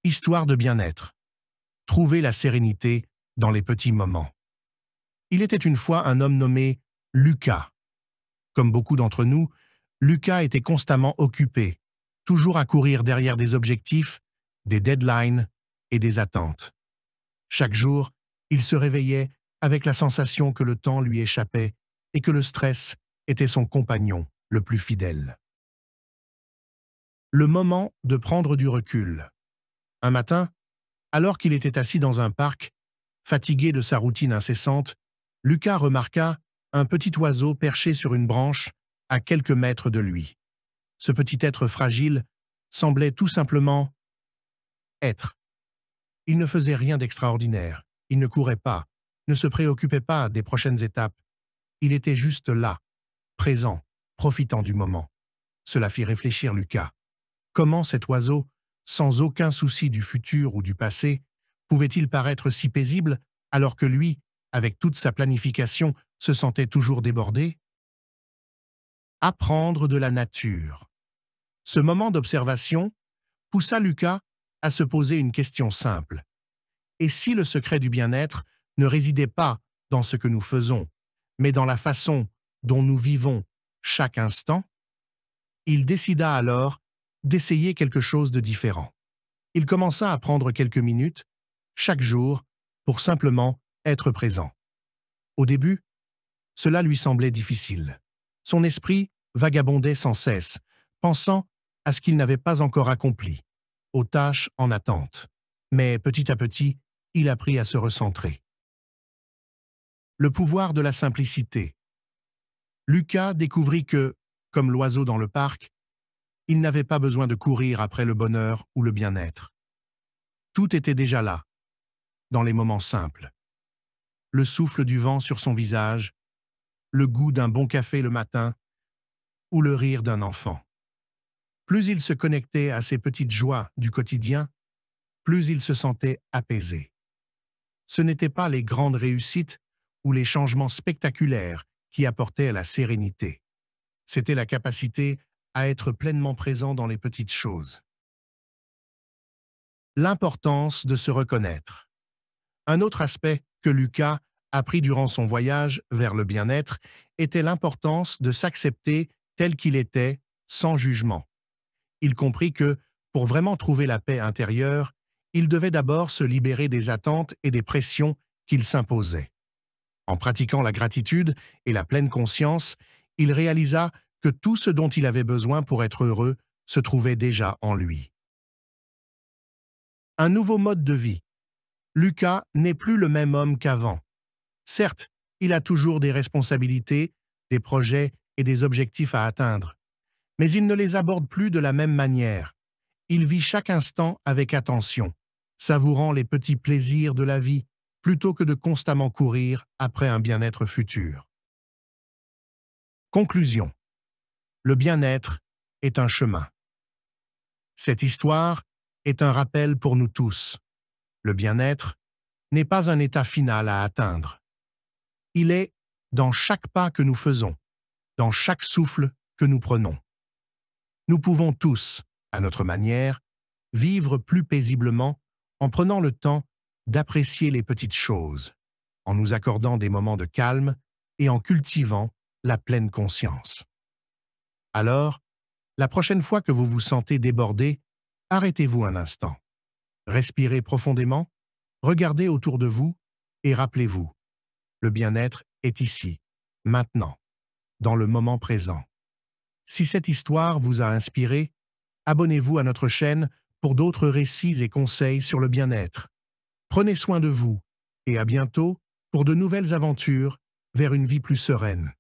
Histoire de bien-être. Trouver la sérénité dans les petits moments. Il était une fois un homme nommé Lucas. Comme beaucoup d'entre nous, Lucas était constamment occupé, toujours à courir derrière des objectifs, des deadlines et des attentes. Chaque jour, il se réveillait avec la sensation que le temps lui échappait et que le stress était son compagnon le plus fidèle. Le moment de prendre du recul. Un matin, alors qu'il était assis dans un parc, fatigué de sa routine incessante, Lucas remarqua un petit oiseau perché sur une branche à quelques mètres de lui. Ce petit être fragile semblait tout simplement être. Il ne faisait rien d'extraordinaire, il ne courait pas, ne se préoccupait pas des prochaines étapes. Il était juste là, présent, profitant du moment. Cela fit réfléchir Lucas. Comment cet oiseau, sans aucun souci du futur ou du passé, pouvait-il paraître si paisible alors que lui, avec toute sa planification, se sentait toujours débordé? Apprendre de la nature. Ce moment d'observation poussa Lucas à se poser une question simple. Et si le secret du bien-être ne résidait pas dans ce que nous faisons, mais dans la façon dont nous vivons chaque instant? Il décida alors d'essayer quelque chose de différent. Il commença à prendre quelques minutes, chaque jour, pour simplement être présent. Au début, cela lui semblait difficile. Son esprit vagabondait sans cesse, pensant à ce qu'il n'avait pas encore accompli, aux tâches en attente. Mais petit à petit, il apprit à se recentrer. Le pouvoir de la simplicité. Lucas découvrit que, comme l'oiseau dans le parc, il n'avait pas besoin de courir après le bonheur ou le bien-être. Tout était déjà là, dans les moments simples. Le souffle du vent sur son visage, le goût d'un bon café le matin ou le rire d'un enfant. Plus il se connectait à ces petites joies du quotidien, plus il se sentait apaisé. Ce n'étaient pas les grandes réussites ou les changements spectaculaires qui apportaient la sérénité. C'était la capacité à être pleinement présent dans les petites choses. L'importance de se reconnaître. Un autre aspect que Lucas apprit durant son voyage vers le bien-être était l'importance de s'accepter tel qu'il était, sans jugement. Il comprit que, pour vraiment trouver la paix intérieure, il devait d'abord se libérer des attentes et des pressions qu'il s'imposait. En pratiquant la gratitude et la pleine conscience, il réalisa que tout ce dont il avait besoin pour être heureux se trouvait déjà en lui. Un nouveau mode de vie. Lucas n'est plus le même homme qu'avant. Certes, il a toujours des responsabilités, des projets et des objectifs à atteindre, mais il ne les aborde plus de la même manière. Il vit chaque instant avec attention, savourant les petits plaisirs de la vie, plutôt que de constamment courir après un bien-être futur. Conclusion. Le bien-être est un chemin. Cette histoire est un rappel pour nous tous. Le bien-être n'est pas un état final à atteindre. Il est dans chaque pas que nous faisons, dans chaque souffle que nous prenons. Nous pouvons tous, à notre manière, vivre plus paisiblement en prenant le temps d'apprécier les petites choses, en nous accordant des moments de calme et en cultivant la pleine conscience. Alors, la prochaine fois que vous vous sentez débordé, arrêtez-vous un instant. Respirez profondément, regardez autour de vous et rappelez-vous, le bien-être est ici, maintenant, dans le moment présent. Si cette histoire vous a inspiré, abonnez-vous à notre chaîne pour d'autres récits et conseils sur le bien-être. Prenez soin de vous et à bientôt pour de nouvelles aventures vers une vie plus sereine.